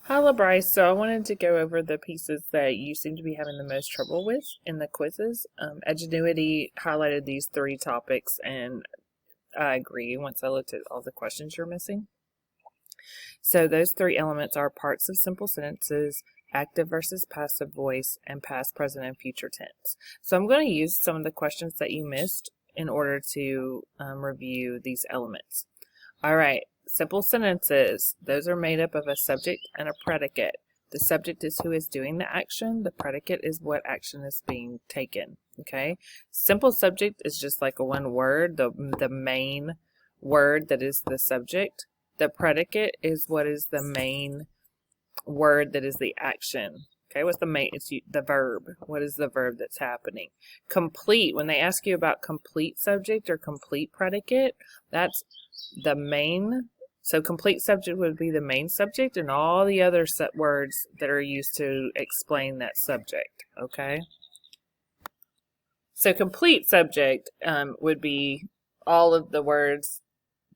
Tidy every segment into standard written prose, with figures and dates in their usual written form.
Hi, Bryce. So I wanted to go over the pieces that you seem to be having the most trouble with in the quizzes. Edgenuity highlighted these three topics, and I agree once I looked at all the questions you're missing. So those three elements are parts of simple sentences, active versus passive voice, and past, present, and future tense. So I'm going to use some of the questions that you missed in order to review these elements. All right, simple sentences. Those are made up of a subject and a predicate. The subject is who is doing the action. The predicate is what action is being taken. Okay, simple subject is just like a one word, the main word that is the subject. The predicate is what is the main word that is the action. Okay, what's the main? It's the verb. What is the verb that's happening? Complete. When they ask you about complete subject or complete predicate, that's the main. So complete subject would be the main subject, and all the other words that are used to explain that subject. Okay. So complete subject would be all of the words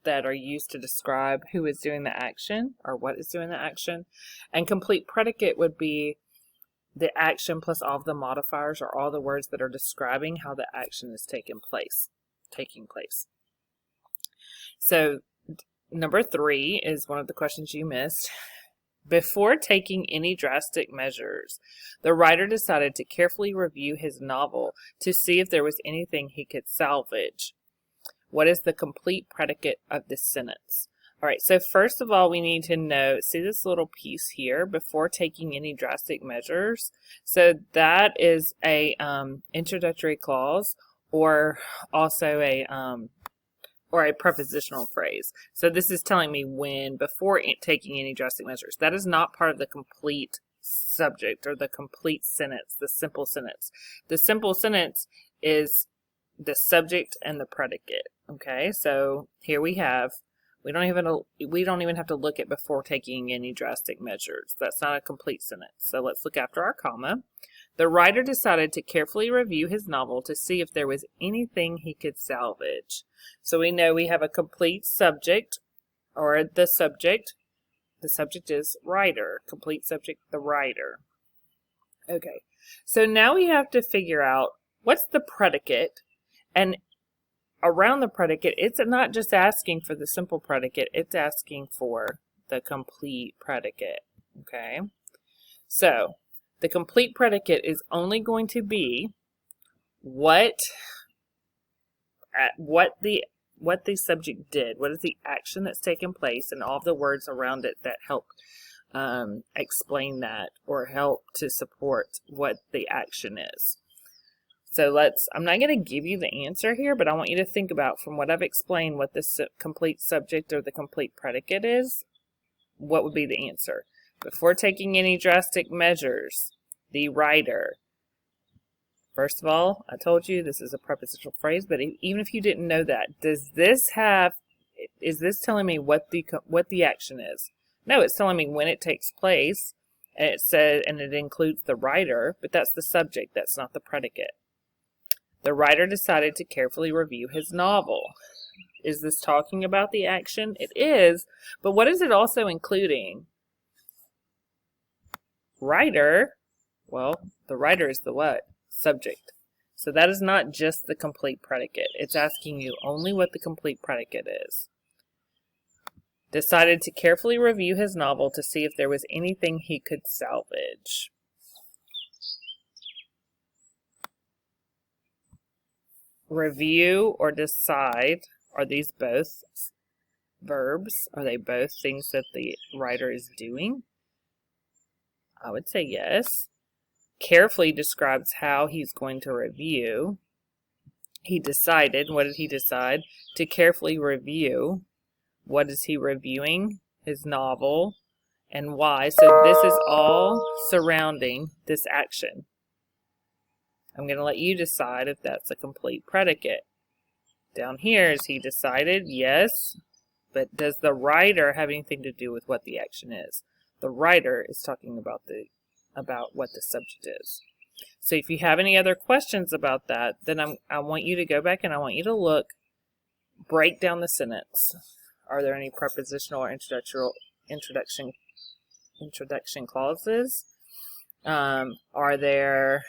that are used to describe who is doing the action or what is doing the action. And complete predicate would be the action plus all of the modifiers or all the words that are describing how the action is taking place. So number 3 is one of the questions you missed. Before taking any drastic measures, the writer decided to carefully review his novel to see if there was anything he could salvage. What is the complete predicate of this sentence? All right, so first of all, we need to know, see this little piece here, before taking any drastic measures. So that is a introductory clause, or also a prepositional phrase. So this is telling me when, before taking any drastic measures. That is not part of the complete subject or the complete sentence, the simple sentence. The simple sentence is the subject and the predicate. Okay, so here we have, we don't even have to look at before taking any drastic measures. That's not a complete sentence. So let's look after our comma. The writer decided to carefully review his novel to see if there was anything he could salvage. So we know we have a complete subject, or the subject. The subject is writer. Complete subject, the writer. Okay, so now we have to figure out what's the predicate, and around the predicate, it's not just asking for the simple predicate, it's asking for the complete predicate. Okay, so the complete predicate is only going to be what the subject did, what is the action that's taken place, and all the words around it that help explain that or help to support what the action is. So I'm not going to give you the answer here, but I want you to think about, from what I've explained, what the complete subject or the complete predicate is. What would be the answer? Before taking any drastic measures, the writer. First of all, I told you this is a prepositional phrase, but even if you didn't know that, is this telling me what the action is? No, it's telling me when it takes place, and it includes the writer, but that's the subject, that's not the predicate. The writer decided to carefully review his novel. Is this talking about the action? It is, but what is it also including? Writer. Well, the writer is the what? Subject. So that is not just the complete predicate. It's asking you only what the complete predicate is. Decided to carefully review his novel to see if there was anything he could salvage. Review or decide, are these both verbs? Are they both things that the writer is doing? I would say yes. Carefully describes how he's going to review. He decided, what did he decide? To carefully review. What is he reviewing? His novel. And why? So this is all surrounding this action. I'm going to let you decide if that's a complete predicate. Down here, is he decided? Yes. But does the writer have anything to do with what the action is? The writer is talking about what the subject is. So if you have any other questions about that, then I want you to go back and I want you to break down the sentence. Are there any prepositional or introduction introduction clauses. Are there,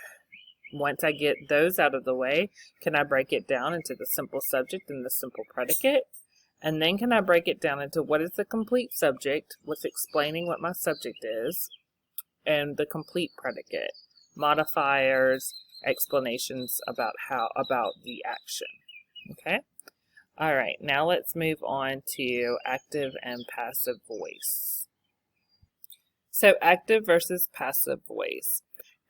once I get those out of the way, can I break it down into the simple subject and the simple predicate? And then can I break it down into what is the complete subject, what's explaining what my subject is, and the complete predicate, modifiers, explanations about the action. Okay? All right, now let's move on to active and passive voice. So active versus passive voice.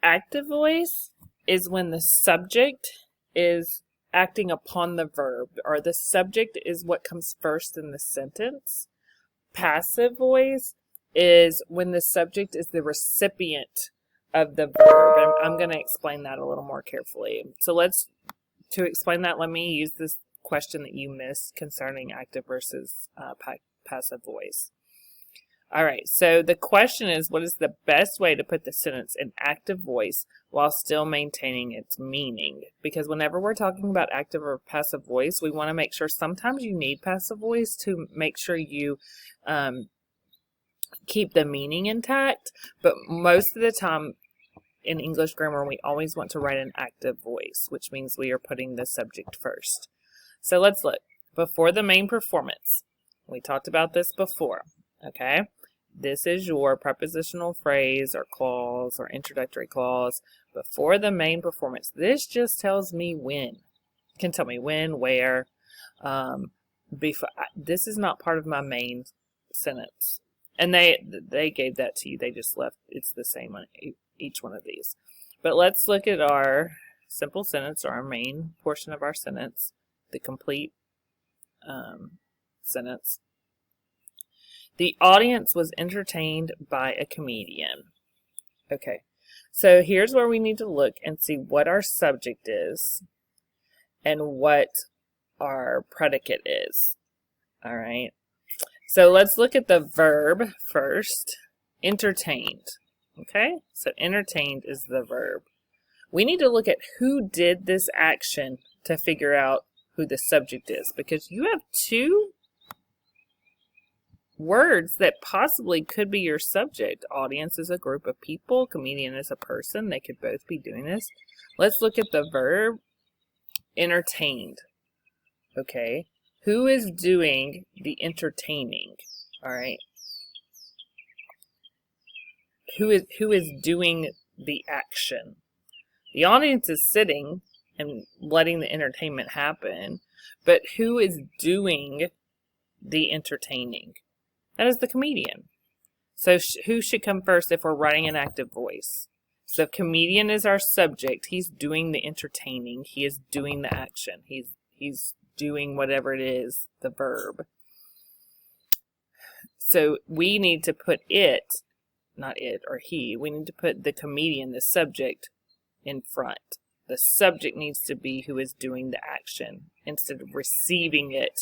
Active voice is when the subject is acting upon the verb, or the subject is what comes first in the sentence. Passive voice is when the subject is the recipient of the verb. And I'm going to explain that a little more carefully. So to explain that, let me use this question that you missed concerning active versus passive voice. All right, so the question is, what is the best way to put the sentence in active voice while still maintaining its meaning? Because whenever we're talking about active or passive voice, we want to make sure sometimes you need passive voice to make sure you keep the meaning intact, but most of the time in English grammar, we always want to write an active voice, which means we are putting the subject first. So let's look. Before the main performance, we talked about this before, okay? This is your prepositional phrase or clause or introductory clause before the main performance. This just tells me when. It can tell me when, where. This is not part of my main sentence. And they gave that to you. They just left. It's the same on each one of these. But let's look at our simple sentence, or our main portion of our sentence, the complete sentence. The audience was entertained by a comedian. Okay, so here's where we need to look and see what our subject is and what our predicate is. All right, so let's look at the verb first, entertained. Okay, so entertained is the verb. We need to look at who did this action to figure out who the subject is, because you have two words that possibly could be your subject. Audience is a group of people. Comedian is a person. They could both be doing this. Let's look at the verb entertained. Okay. Who is doing the entertaining? All right. Who is doing the action? The audience is sitting and letting the entertainment happen, but who is doing the entertaining? That is the comedian. So who should come first if we're writing an active voice? So comedian is our subject. He's doing the entertaining. He is doing the action. He's doing whatever it is, the verb. So we need to put it, not it or he, we need to put the comedian, the subject, in front. The subject needs to be who is doing the action instead of receiving it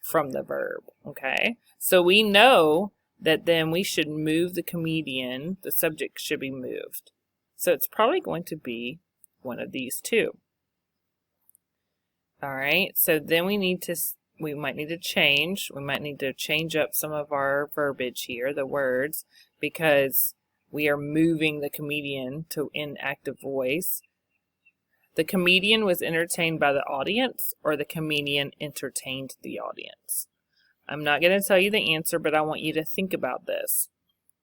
from the verb, okay? So we know that then we should move the comedian, the subject should be moved. So it's probably going to be one of these two. All right, so then we might need to change up some of our verbiage here, the words, because we are moving the comedian to inactive voice. The comedian was entertained by the audience, or the comedian entertained the audience? I'm not going to tell you the answer, but I want you to think about this.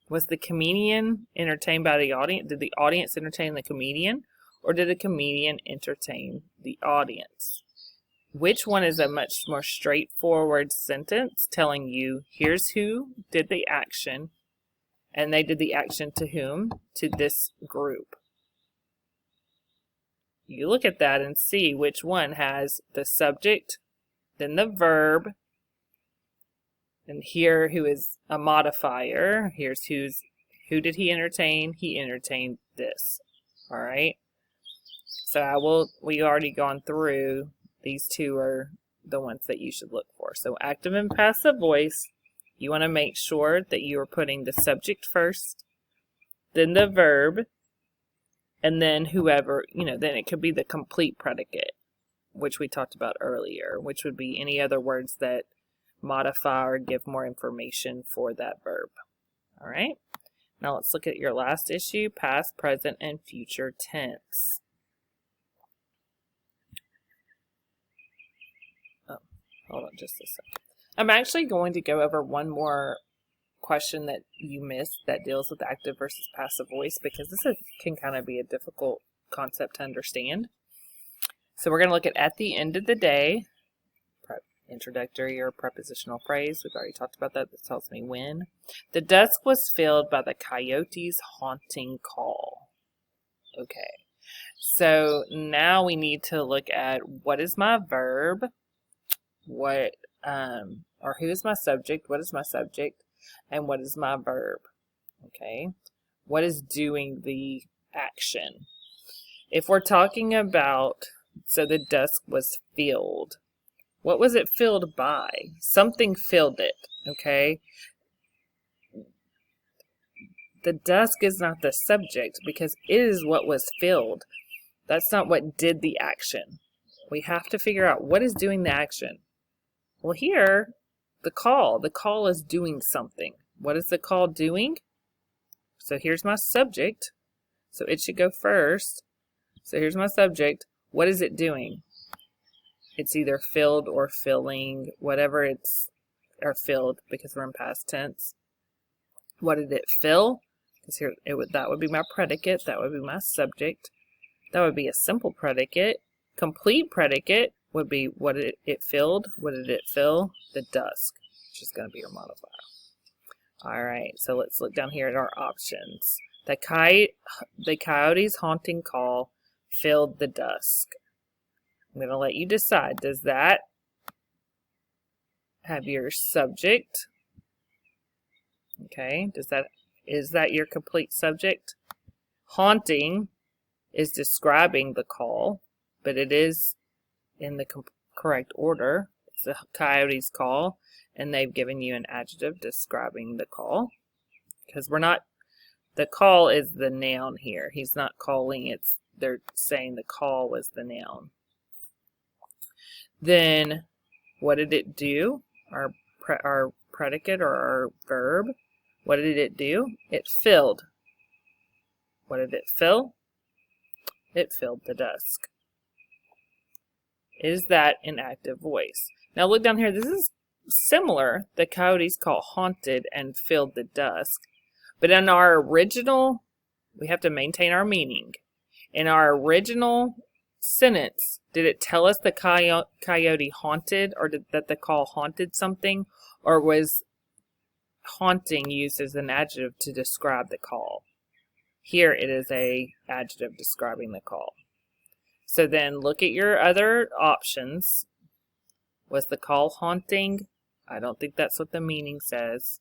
Was the comedian entertained by the audience? Did the audience entertain the comedian, or did the comedian entertain the audience? Which one is a much more straightforward sentence telling you, here's who did the action, and they did the action to whom? To this group. You look at that and see which one has the subject, then the verb, and here who is a modifier. Here's who did he entertain? He entertained this. All right. So we already gone through. These two are the ones that you should look for. So active and passive voice, you want to make sure that you are putting the subject first, then the verb, and then whoever, then it could be the complete predicate, which we talked about earlier, which would be any other words that modify or give more information for that verb. All right. Now let's look at your last issue, past, present, and future tense. Oh, hold on just a second. I'm actually going to go over one more question that you missed that deals with active versus passive voice, because this can kind of be a difficult concept to understand. So we're going to look at the end of the day, introductory or prepositional phrase. We've already talked about that. That tells me when. The dusk was filled by the coyote's haunting call. Okay. So now we need to look at what is my verb, or who is my subject, what is my subject, and what is my verb. Okay. What is doing the action? If we're talking about, so the dusk was filled. What was it filled by? Something filled it, okay? The dusk is not the subject because it is what was filled. That's not what did the action. We have to figure out what is doing the action. Well, here, the call is doing something. What is the call doing? So here's my subject. So it should go first. So here's my subject. What is it doing? It's either filled or filling, whatever or filled, because we're in past tense. What did it fill? Because here that would be my predicate. That would be my subject. That would be a simple predicate. Complete predicate would be what it filled. What did it fill? The dusk, which is going to be your modifier. All right, so let's look down here at our options. The coyote's haunting call filled the dusk. I'm going to let you decide. Does that have your subject? Okay, is that your complete subject? Haunting is describing the call, but it is in the correct order. It's the coyote's call, and they've given you an adjective describing the call. Because the call is the noun here. He's not calling, they're saying the call was the noun. Then, what did it do? Our predicate or our verb. What did it do? It filled. What did it fill? It filled the dusk. Is that an active voice? Now look down here. This is similar. The coyote's call haunted and filled the dusk. But in our original, we have to maintain our meaning. In our original sentence, did it tell us the coyote haunted, or that the call haunted something, or was haunting used as an adjective to describe the call? Here it is a adjective describing the call. So then look at your other options. Was the call haunting? I don't think that's what the meaning says.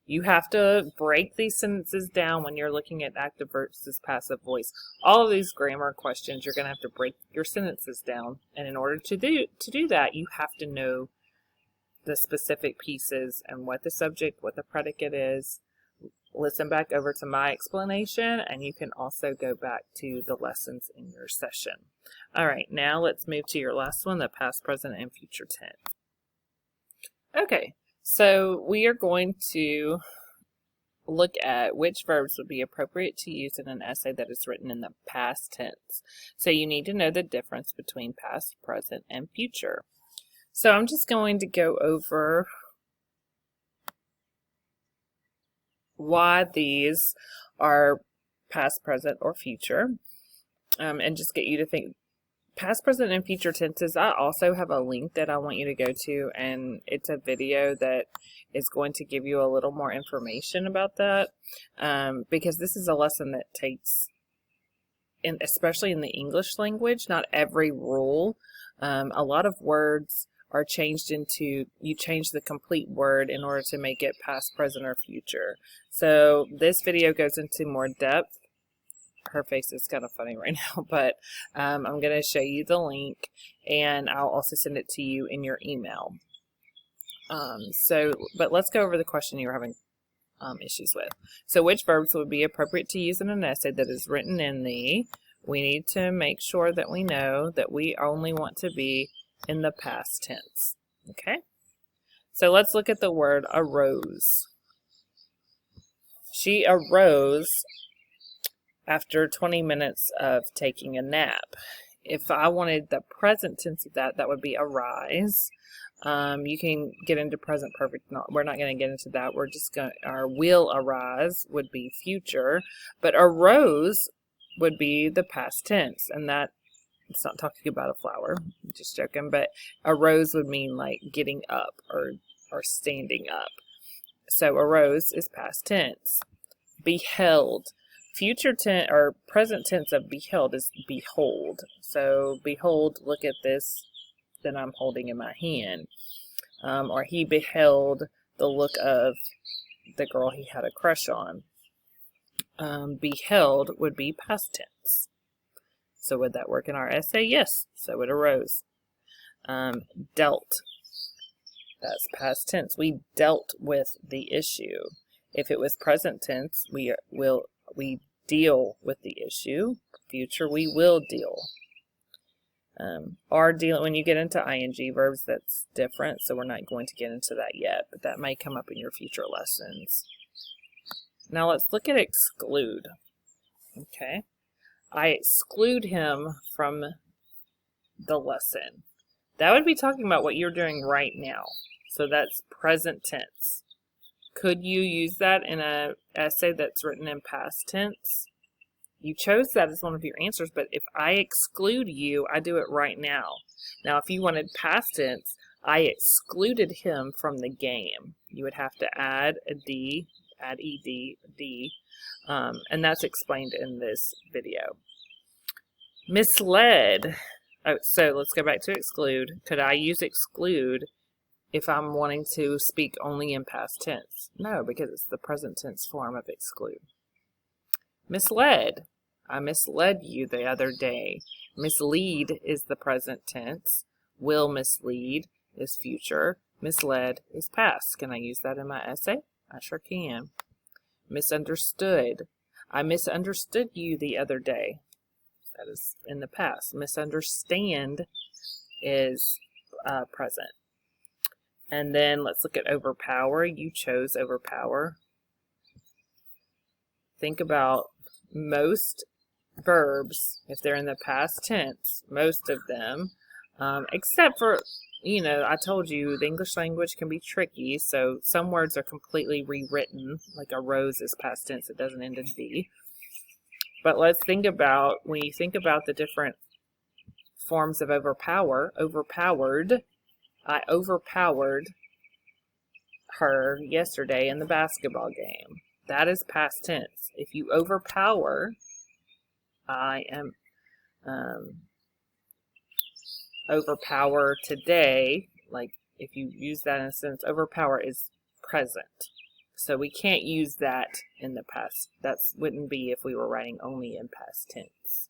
You have to break these sentences down when you're looking at active versus passive voice. All of these grammar questions, you're going to have to break your sentences down. And in order to do that, you have to know the specific pieces and what the subject, what the predicate is. Listen back over to my explanation, and you can also go back to the lessons in your session. All right, now let's move to your last one, the past, present, and future tense. Okay. So we are going to look at which verbs would be appropriate to use in an essay that is written in the past tense. So you need to know the difference between past, present, and future. So I'm just going to go over why these are past, present, or future, and just get you to think. Past, present, and future tenses, I also have a link that I want you to go to, and it's a video that is going to give you a little more information about that, because this is a lesson that takes, especially in the English language, not every rule. A lot of words are changed into, you change the complete word in order to make it past, present, or future. So this video goes into more depth. Her face is kind of funny right now, but I'm going to show you the link, and I'll also send it to you in your email. But let's go over the question you're having issues with. So which verbs would be appropriate to use in an essay that is written in we need to make sure that we know that we only want to be in the past tense. Okay? So let's look at the word arose. She arose after 20 minutes of taking a nap. If I wanted the present tense of that, that would be arise. You can get into present perfect. We're not going to get into that. We're just going. Our will arise would be future, but arose would be the past tense, and that it's not talking about a flower. Just joking. But arose would mean like getting up or standing up. So arose is past tense. Beheld. Future tense or present tense of beheld is behold. So behold, look at this that I'm holding in my hand. Or he beheld the look of the girl he had a crush on. Beheld would be past tense. So would that work in our essay? Yes. So it arose. Dealt. That's past tense. We dealt with the issue. If it was present tense, we deal with the issue. Future, we will deal. Are dealing, when you get into ing verbs, that's different, so we're not going to get into that yet, but that may come up in your future lessons. Now let's look at exclude. Okay. I exclude him from the lesson. That would be talking about what you're doing right now. So that's present tense. Could you use that in an essay that's written in past tense? You chose that as one of your answers, but if I exclude you, I do it right now. Now, if you wanted past tense, I excluded him from the game. You would have to add a D, add ED, D, and that's explained in this video. Misled. Oh, so let's go back to exclude. Could I use exclude if I'm wanting to speak only in past tense? No, because it's the present tense form of exclude. Misled. I misled you the other day. Mislead is the present tense. Will mislead is future. Misled is past. Can I use that in my essay? I sure can. Misunderstood. I misunderstood you the other day. That is in the past. Misunderstand is present. And then let's look at overpower. You chose overpower. Think about most verbs, if they're in the past tense, most of them, except for, I told you the English language can be tricky, so some words are completely rewritten, like arose is past tense, it doesn't end in D. But let's think about, when you think about the different forms of overpower, overpowered, I overpowered her yesterday in the basketball game. That is past tense. If you overpower, I am overpower today. Like if you use that in a sentence, overpower is present. So we can't use that in the past. That wouldn't be if we were writing only in past tense.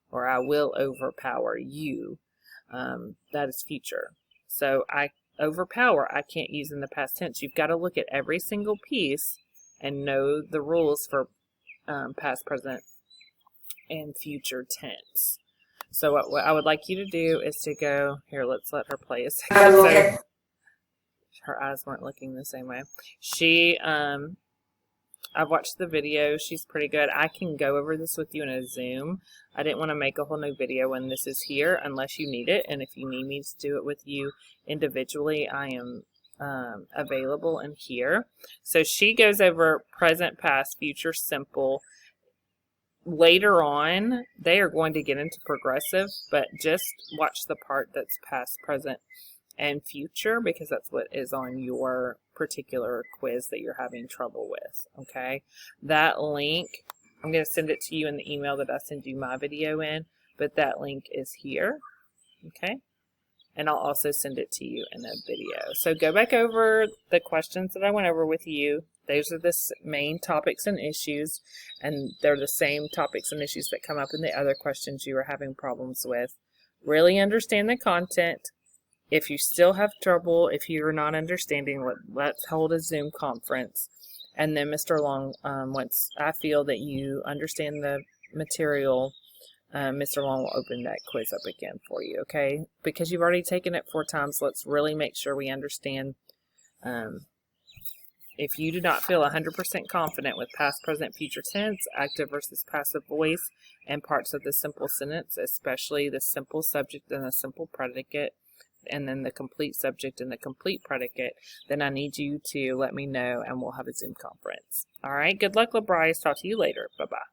Or I will overpower you. That is future. So I overpower, I can't use in the past tense. You've got to look at every single piece and know the rules for past, present, and future tense. So what I would like you to do is to go, here, let's let her play a second. So her eyes weren't looking the same way. I've watched the video. She's pretty good. I can go over this with you in a Zoom. I didn't want to make a whole new video when this is here unless you need it. And if you need me to do it with you individually, I am available in here. So she goes over present, past, future, simple. Later on, they are going to get into progressive, but just watch the part that's past, present, and future, because that's what is on your particular quiz that you're having trouble with, okay? That link, I'm going to send it to you in the email that I send you my video in, but that link is here, okay? And I'll also send it to you in a video. So go back over the questions that I went over with you. Those are the main topics and issues, and they're the same topics and issues that come up in the other questions you are having problems with. Really understand the content. If you still have trouble, if you're not understanding, let's hold a Zoom conference. And then Mr. Long, once I feel that you understand the material, Mr. Long will open that quiz up again for you, okay? Because you've already taken it 4 times, let's really make sure we understand If you do not feel 100% confident with past, present, future tense, active versus passive voice, and parts of the simple sentence, especially the simple subject and the simple predicate, and then the complete subject and the complete predicate, then I need you to let me know and we'll have a Zoom conference. All right. Good luck, LaBryce. Talk to you later. Bye-bye.